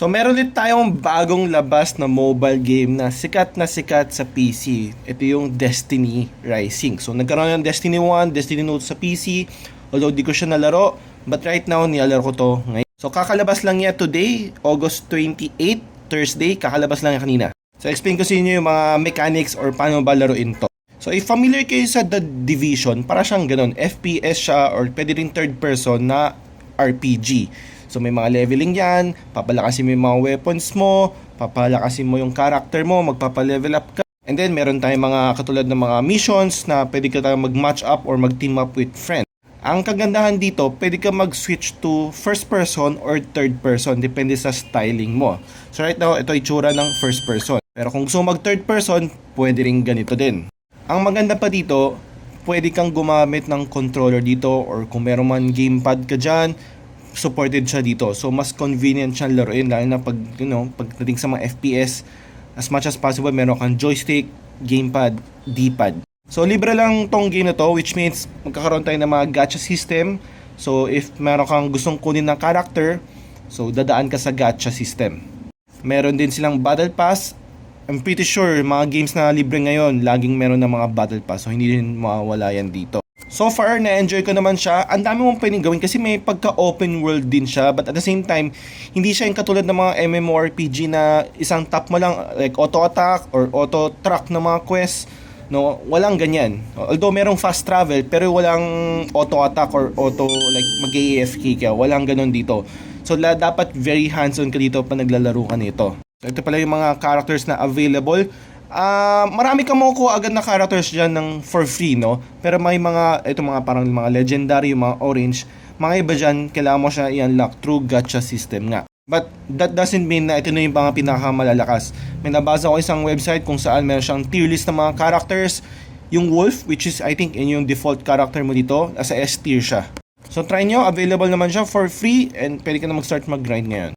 So meron ulit tayong bagong labas na mobile game na sikat sa PC. Ito yung Destiny Rising. So nagkaroon ng Destiny 1, Destiny Note sa PC. Although di ko siya nalaro, but right now nilalaro ko to ngayon. So kakalabas lang niya today, August 28, Thursday. Kakalabas lang niya kanina. So explain ko sa inyo yung mga mechanics or paano ba laruin to. So if familiar kayo sa The Division, para siyang ganun. FPS siya or pwede rin third person na RPG. So may mga leveling yan, papalakasin mo yung mga weapons mo, papalakasin mo yung character mo, magpapalevel up ka. And then meron tayong mga katulad ng mga missions na pwede ka tayong mag-match up or mag-team up with friends. Ang kagandahan dito, pwede ka mag-switch to first person or third person, depende sa styling mo. So right now, ito itsura ng first person. Pero kung gusto mo mag-third person, pwede rin ganito din. Ang maganda pa dito, pwede kang gumamit ng controller dito or kung meron man gamepad ka dyan, supported siya dito. So mas convenient siyang laruin lalo na pag pagdating sa mga FPS, as much as possible meron kang joystick, gamepad, D-pad. So libre lang tong game na to, which means magkakaroon tayo ng mga gacha system. So if meron kang gustong kunin ng character, so dadaan ka sa gacha system. Meron din silang battle pass. I'm pretty sure mga games na libre ngayon, laging meron ng mga battle pass. So hindi rin mawawala yan dito. So far, na-enjoy ko naman siya. Ang dami mong pwedeng gawin kasi may pagka-open world din siya. But at the same time, hindi siya yung katulad ng mga MMORPG na isang tap mo lang, like auto-attack or auto-track na mga quest. No, walang ganyan. Although merong fast travel, pero walang auto-attack or auto, like mag-AFK ka. Walang ganon dito. So dapat very hands-on ka dito pa naglalaro ka nito. So, ito pala yung mga characters na available. Marami kang makukuha agad na characters dyan for free, no? Pero may ito mga parang mga legendary, yung mga orange. Mga iba dyan, kailangan mo siya i-unlock through gacha system nga. But that doesn't mean na ito na yung mga pinakamalalakas. May nabasa ko isang website kung saan meron siyang tier list ng mga characters. Yung Wolf, which is I think yung default character mo dito, nasa S tier siya. So try nyo, available naman siya for free and pwede ka na mag-start mag-grind ngayon.